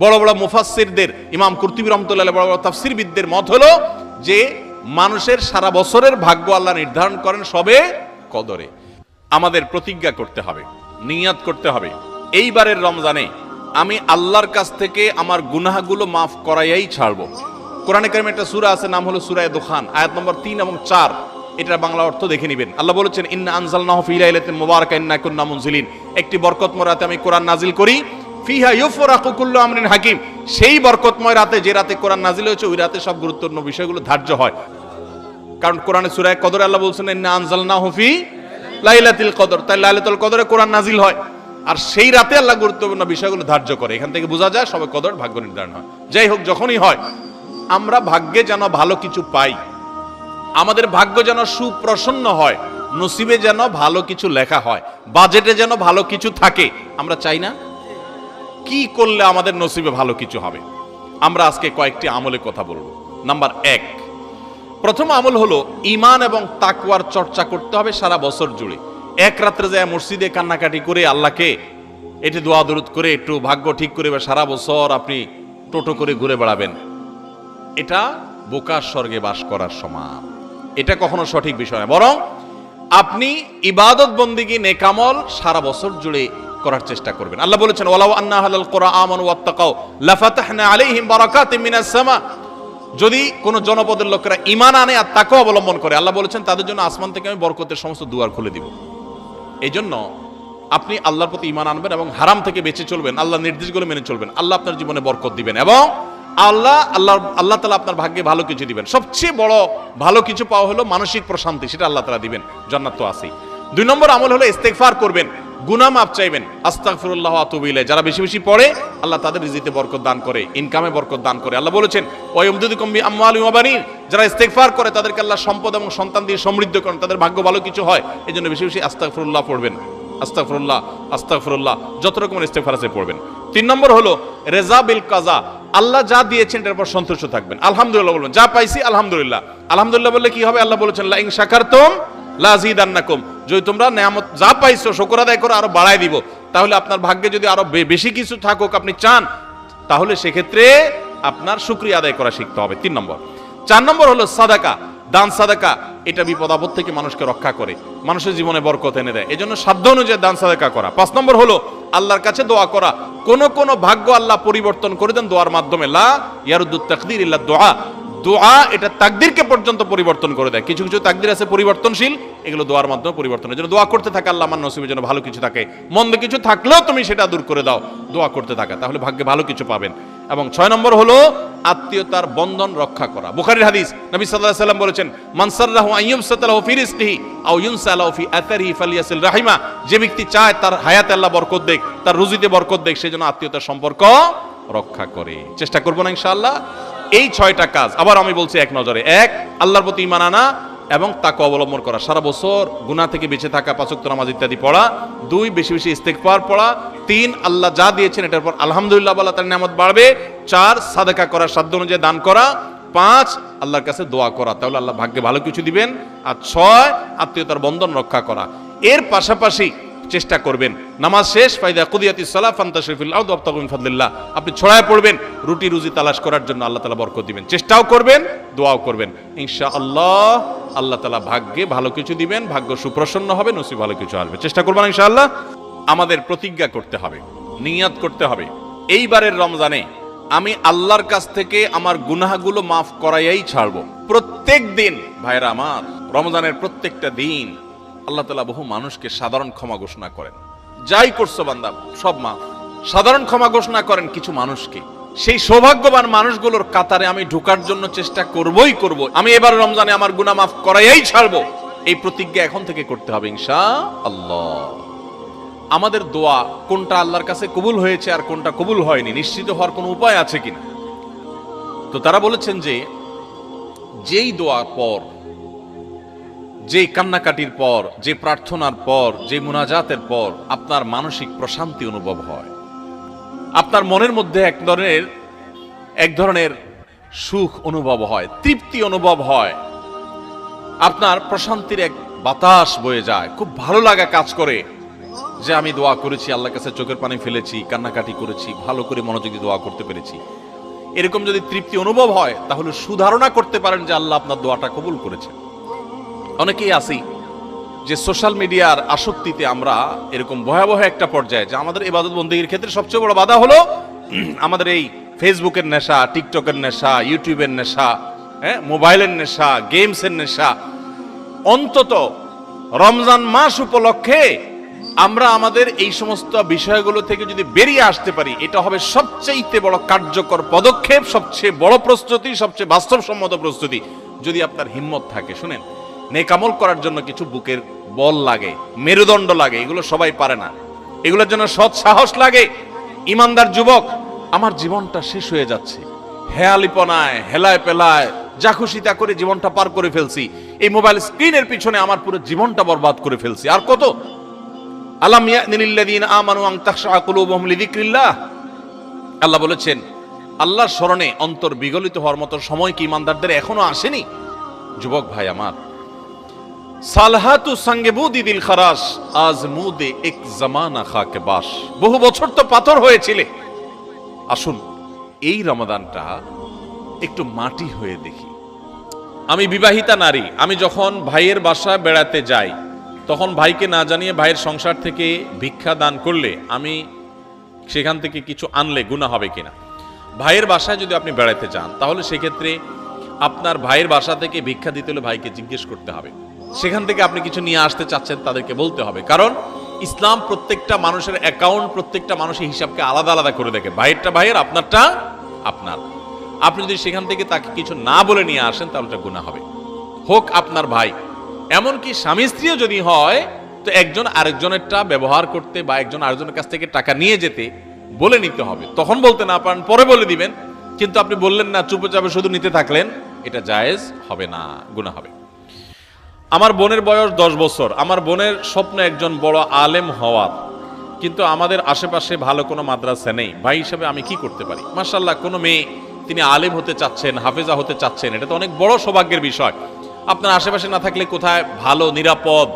বড় বড় মুফাসসিরদের, ইমাম কুরতুবী রাহমাতুল্লাহ আলাইহি, বড় বড় তাফসীরবিদদের মত হলো যে মানুষের সারা বছরের ভাগ্য আল্লাহ নির্ধারণ করেন সবে কদরে। আমাদের প্রতিজ্ঞা করতে হবে, নিয়াত করতে হবে, এইবারের রমজানে আমি আল্লাহর কাছ থেকে আমার গুনাহগুলো মাফ করাইয়াই ছাড়বো। কোরআনে কারিমে একটা সূরা আছে, নাম হলো সূরা দুখান, আয়াত নম্বর 3 এবং 4। এটার বাংলা অর্থ দেখে নেবেন। আল্লাহ বলেছেন, ইন্না আনজালনাহু ফি লাইলাতিন মুবারাকাতিন ইন্না কুন্না মুনজিলিন, একটি বরকতময় রাতে আমি কোরআন নাজিল করি, ফিহা ইউফরাকু কুল্লু আমরিন হাকিম, সেই বরকতময় রাতে, যে রাতে কোরআন নাজিল হয়েছে, ওই রাতে সব গুরুত্বপূর্ণ বিষয়গুলো ধার্য হয়। কারণ কোরআনে সূরা কদরে আল্লাহ বলছেন, ইন্না আনজালনাহু ফি লাইলাতুল কদর, তাই লাইলাতুল কদরে কোরআন নাজিল হয়, আর সেই রাতে আল্লাহ গুরুত্বপূর্ণ বিষয়গুলো ধার্য করে। এখান থেকে বোঝা যায় সবে কদর ভাগ্য নির্ধারণ হয়। যাই হোক, যখনই হয়, আমরা ভাগ্যে যেন ভালো কিছু পাই, আমাদের ভাগ্য যেন সুপ্রসন্ন হয়, নসিবে যেন ভালো কিছু লেখা হয়, বাজেটে যেন ভালো কিছু থাকে, আমরা চাই না? কি করলে আমাদের নসিবে ভালো কিছু হবে? আমরা আজকে কয়েকটি আমলের কথা বলবো। নাম্বার 1, প্রথম আমল হলো ঈমান এবং তাকওয়ার চর্চা করতে হবে সারা বছর জুড়ে। এক রাত্রে যায় মসজিদে কান্নাকাটি করে আল্লাহকে এটি দোয়া দরুদ করে একটু ভাগ্য ঠিক করে সারা বছর আপনি টোটো করে ঘুরে বেড়াবেন, এটা বোকার স্বর্গে বাস করার সমান। এটা কখনো সঠিক বিষয় না। বরং আপনি ইবাদত বন্দেগী নেকামল সারা বছর জুড়ে করার চেষ্টা করবেন। আল্লাহ বলেছেন, ওয়ালাউ আন্না আহলাল কুরআ আমানু ওয়াত্তাকাউ লাফাতাহনা আলাইহিম বারাকাতিম মিনাস সামা, যদি কোন জনপদের লোকেরা ঈমান আনে আর তাকওয়া অবলম্বন করে, আল্লাহ বলেছেন তাদের জন্য আসমান থেকে আমি বরকতের সমস্ত দুয়ার খুলে দিব। এই জন্য আপনি আল্লাহর প্রতি ঈমান আনবেন এবং হারাম থেকে বেঁচে চলবেন, আল্লাহর নির্দেশগুলো মেনে চলবেন, আল্লাহ আপনার জীবনে বরকত দিবেন এবং আল্লাহ তাআলা আপনার ভাগ্যে ভালো কিছু দিবেন। সবচেয়ে বড় ভালো কিছু পাওয়া হলো মানসিক প্রশান্তি, সেটা আল্লাহ তাআলা দিবেন, জান্নাত তো আছেই। 2 নম্বর আমল হলো ইস্তেগফার করবেন, গুনাহ মাফ চাইবেন, আস্তাগফিরুল্লাহ ওয়া আতুবু ইলাইহি। যারা বেশি বেশি পড়ে, আল্লাহ তাদের রিজিকে বরকত দান করে, ইনকামে বরকত দান করে। আল্লাহ বলেছেন, ওয়া ইয়ামদুদুকুম বিআমওয়ালিন ওয়া বানিন, যারা ইস্তেগফার করে তাদেরকে আল্লাহ সম্পদ এবং সন্তান দিয়ে সমৃদ্ধ করেন, তাদের ভাগ্য ভালো কিছু হয়। এজন্য বেশি বেশি আস্তাগফিরুল্লাহ পড়বেন, আস্তাগফিরুল্লাহ আস্তাগফিরুল্লাহ, যত রকমের ইস্তেগফার আছে পড়বেন। 3 নম্বর হলো রেজা বিল কাজা, আল্লাহ যা দিয়েছেন এর উপর সন্তুষ্ট থাকবেন, আলহামদুলিল্লাহ বলবেন, যা পাইছি আলহামদুলিল্লাহ। আলহামদুলিল্লাহ বললে কি হবে? আল্লাহ বলেছেন, লা ইন শাকারতুম লা আযীদান্নাকুম, যদি তোমরা নিয়ামত যা পাইছো শুকর আদায় করে আরো বাড়ায় দিব। তাহলে আপনার ভাগ্যে যদি আরো বেশি কিছু থাকুক আপনি চান, তাহলে সেক্ষেত্রে আপনার শুকরিয়া আদায় করা শিখতে হবে। 3 নম্বর। 4 নম্বর হলো সাদাকা, দান সাদাকা, এটা বিপদ আপদ থেকে মানুষকে রক্ষা করে, মানুষের জীবনে বরকত এনে দেয়, এজন্য সাধ্য অনুযায়ী দান সাদাকা করা। 5 নম্বর হলো আল্লাহর কাছে দোয়া করা। কোন ভাগ্য আল্লাহ পরিবর্তন করে দেন দোয়ার মাধ্যমে, লা ইয়ারুদ্দুত তাকদির ইল্লা দুআ, দোয়া এটা তাকদিরকে পর্যন্ত পরিবর্তন করে দেয়। কিছু কিছু তাকদির আছে পরিবর্তনশীল, এগুলো দোয়ার মাধ্যমে পরিবর্তন। এর জন্য দোয়া করতে থাকে, আল্লাহ আমার নসিবের জন্য ভালো কিছু থাকে, মন্দ কিছু থাকলেও তুমি সেটা দূর করে দাও, দোয়া করতে থাকা, তাহলে ভাগ্যে ভালো কিছু পাবেন। এবং 6 নম্বর হলো আত্মীয়তার বন্ধন রক্ষা করা। বুখারীর হাদিস, নবী সাল্লাল্লাহু আলাইহি ওয়াসাল্লাম বলেছেন, মান সাররাহু আইয়ুবসাতালাহু ফি রিজকিহি আও ইউনসালাহু ফি আতারিহি ফালিয়াসিল রাহিমা, যে ব্যক্তি চায় তার হায়াতে আল্লাহ বরকত দেখ, তার রুজিতে বরকত দেখ, সেজন্য আত্মীয়তার সম্পর্ক রক্ষা করে। চেষ্টা করব না ইনশাআল্লাহ। এই 6টা কাজ আবার আমি বলছি এক নজরে। 1, আল্লাহর প্রতি ঈমান আনা এবং তাকওয়া অবলম্বন করা, সারা বছর গুনাহ থেকে বেঁচে থাকা, 5 ওয়াক্ত নামাজ ইত্যাদি পড়া। 2, বেশি বেশি ইস্তেগফার পড়া। 3, আল্লাহ যা দিয়েছেন এটার পর আলহামদুলিল্লাহ বলা, তার নিয়ামত বাড়বে। 4, সাদাকা করা, সাধ্য অনুযায়ী দান করা। 5, আল্লাহর কাছে দোয়া করা, তাহলে আল্লাহ ভাগ্যে ভালো কিছু দিবেন। আর 6, আত্মীয়তার বন্ধন রক্ষা করা। এর পাশাপাশি চেষ্টা করবেন নামাজ শেষ, ফাইদা কুদিয়াতিস সালাহ ফান্তাশিরু ফিল আরদি ওয়াবতাগু মিন ফাদলিল্লাহ, আপনি ছড়ায় পড়বেন রুটি রুজি তালাশ করার জন্য, আল্লাহ তাআলা বরকত দিবেন। চেষ্টাও করবেন, দোয়াও করবেন, ইনশাআল্লাহ আল্লাহ তাআলা ভাগ্যে ভালো কিছু দিবেন, ভাগ্য সুপ্রসন্ন হবে, নসিব ভালো কিছু আসবে। চেষ্টা করবেন ইনশাআল্লাহ। আমাদের প্রতিজ্ঞা করতে হবে, নিয়াত করতে হবে, এইবারের রমজানে আমি আল্লাহর কাছ থেকে আমার গুনাহগুলো মাফ করাইয়াই ছাড়বো। প্রত্যেক দিন ভাইরা আমার, রমজানের প্রত্যেকটা দিন আল্লাহ তাআলা বহু মানুষকে সাধারণ ক্ষমা ঘোষণা করেন, যাই করছো বান্দা সব মাফ, সাধারণ ক্ষমা ঘোষণা করেন কিছু মানুষকে। সেই সৌভাগ্যবান মানুষগুলোর কাতারে আমি ঢোকার জন্য চেষ্টা করবই করব। আমি এবার রমজানে আমার গুনাহ মাফ করাইয়াই ছাড়বো, এই প্রতিজ্ঞা এখন থেকে করতে হবে ইনশাআল্লাহ। আমাদের দোয়া কোনটা আল্লাহর কাছে কবুল হয়েছে আর কোনটা কবুল হয়নি নিশ্চিত হওয়ার কোনো উপায় আছে কিনা? তো তারা বলেছেন যে যেই দোয়ার পর, যে কান্নাকাটির পর, যে প্রার্থনার পর, যে মুনাজাতের পর আপনার মানসিক প্রশান্তি অনুভব হয়, আপনার মনের মধ্যে এক ধরনের সুখ অনুভব হয়, তৃপ্তি অনুভব হয়, আপনার প্রশান্তির এক বাতাস বয়ে যায়, খুব ভালো লাগা কাজ করে, যে আমি দোয়া করেছি, আল্লাহর কাছে চোখের পানি ফেলেছি, কান্নাকাটি করেছি, ভালো করে মনোযোগী দোয়া করতে পেরেছি, এরকম যদি তৃপ্তি অনুভব হয় তাহলে সুধারণা করতে পারেন যে আল্লাহ আপনার দোয়াটা কবুল করেছে। অনেকেই আছি যে সোশ্যাল মিডিয়ার আসক্তিতে আমরা এরকম ভয়াবহ একটা পর্যায়ে, যে আমাদের ইবাদত বন্দেগীর ক্ষেত্রে সবচেয়ে বড় বাধা হলো আমাদের এই ফেসবুকের নেশা, টিকটকের নেশা, ইউটিউবের নেশা, মোবাইলের নেশা, গেমসের নেশা। অন্তত রমজান মাস উপলক্ষে আমরা আমাদের এই সমস্ত বিষয়গুলো থেকে যদি বেরিয়ে আসতে পারি, এটা হবে সবচেয়ে বড় কার্যকর পদক্ষেপ, সবচেয়ে বড় প্রস্তুতি, সবচেয়ে বাস্তবসম্মত প্রস্তুতি। যদি আপনার হিম্মত থাকে, শুনেন, নেকামল করার জন্য কিছু বুকের বল লাগে, মেরুদণ্ড লাগে, এগুলো সবাই পারে না। এগুলোর জন্য সৎ সাহস লাগে। ইমানদার যুবক, আমার জীবনটা শেষ হয়ে যাচ্ছে, হেয়ালিপনায়, হেলায় পেলায়, যা খুশি তা করে জীবনটা পার করে ফেলছি, এই মোবাইল স্ক্রিনের পিছনে আমার পুরো জীবনটা বরবাদ করে ফেলছি, আর কত? আলাম ইয়ানিল্লাযীনা আমানু আন তাখশা কুলুবুহুম লিযিকরিল্লাহ। আল্লাহ বলেছেন, আল্লাহর স্মরণে অন্তর বিগলিত হওয়ার মতো সময় কি ইমানদারদের এখনো আসেনি? যুবক ভাই আমার, সালহাতু সঙ্গে বুদি দিল খারাস, আজ মুদে এক জামানা খাকে বাস। বহু বছর তো পাথর হয়েছিলে, আসুন এই রমাদানটা একটু মাটি হয়ে দেখি। আমি বিবাহিতা নারী, আমি যখন ভাইয়ের বাসায় বেড়াতে যাই, তখন ভাইকে না জানিয়ে ভাইয়ের সংসার থেকে ভিক্ষা দান করলে, আমি সেখান থেকে কিছু আনলে গুনাহ হবে কিনা? ভাইয়ের বাসায় যদি আপনি বেড়াতে যান, তাহলে সেক্ষেত্রে আপনার ভাইয়ের বাসা থেকে ভিক্ষা দিতে হলে ভাইকে জিজ্ঞেস করতে হবে। সেখান থেকে আপনি কিছু নিয়ে আসতে চাচ্ছেন, তাদেরকে বলতে হবে। কারণ ইসলাম প্রত্যেকটা মানুষের অ্যাকাউন্ট, প্রত্যেকটা মানুষের হিসাবকে আলাদা আলাদা করে দেখে। ভাইয়েরটা ভাইয়ের, আপনারটা আপনার। আপনি যদি সেখান থেকে তাকে কিছু না বলে নিয়ে আসেন, তাহলে এটা গুনাহ হবে, হোক আপনার ভাই। এমনকি স্বামী স্ত্রীও যদি হয়, তো একজন আরেকজনেরটা ব্যবহার করতে বা একজন আরেকজনের কাছ থেকে টাকা নিয়ে যেতে বলে নিতে হবে। তখন বলতে না পারেন, পরে বলে দিবেন, কিন্তু আপনি বললেন না, চুপচাপে শুধু নিতে থাকলেন, এটা জায়েজ হবে না, গুনাহ হবে। আমার বোনের বয়স 10 বছর। আমার বোনের স্বপ্ন একজন বড় আলেম হওয়ার, কিন্তু আমাদের আশেপাশে ভালো কোনো মাদ্রাসা নেই। ভাই হিসাবে আমি কি করতে পারি? মাশাআল্লাহ, কোনো মেয়ে তিনি আলেম হতে চাচ্ছেন, হাফেজা হতে চাচ্ছেন, এটা তো অনেক বড় সৌভাগ্যের বিষয়। আপনার আশেপাশে না থাকলে কোথায় ভালো, নিরাপদ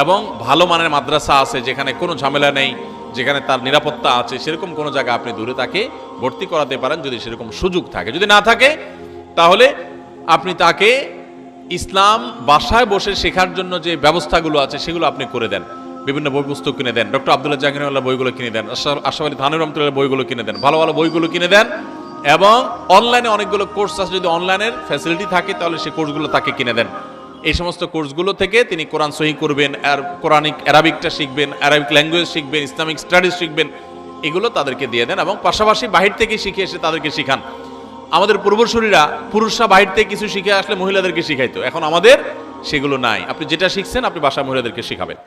এবং ভালো মানের মাদ্রাসা আছে, যেখানে কোনো ঝামেলা নেই, যেখানে তার নিরাপত্তা আছে, সেরকম কোনো জায়গা আপনি দূরে তাকে ভর্তি করাতে পারেন, যদি সেরকম সুযোগ থাকে। যদি না থাকে, তাহলে আপনি তাকে ইসলাম বাসায় বসে শেখার জন্য যে ব্যবস্থাগুলো আছে সেগুলো আপনি করে দেন। বিভিন্ন বই পুস্তক কিনে দেন, ডক্টর আব্দুল্লাহ জাহাঙ্গীর বইগুলো কিনে দেন, আশরাফ আলী থানভী রহমাতুল্লাহ বইগুলো কিনে দেন, ভালো ভালো বইগুলো কিনে দেন। এবং অনলাইনে অনেকগুলো কোর্স আছে, যদি অনলাইনের ফ্যাসিলিটি থাকে তাহলে সেই কোর্সগুলো তাকে কিনে দেন। এই সমস্ত কোর্সগুলো থেকে তিনি কোরআন সহি করবেন, আর কোরআনিক অ্যারাবিকটা শিখবেন, অ্যারাবিক ল্যাঙ্গুয়েজ শিখবেন, ইসলামিক স্টাডিজ শিখবেন, এগুলো তাদেরকে দিয়ে দেন। এবং পাশাপাশি বাহির থেকে শিখে এসে তাদেরকে শিখান। আমাদের পূর্বসূরীরা, পুরুষরা বাহির থেকে কিছু শিখে আসলে মহিলাদেরকে শিখাইতো, এখন আমাদের সেগুলো নাই। আপনি যেটা শিখছেন আপনি বাসায় মহিলাদেরকে শিখাবেন।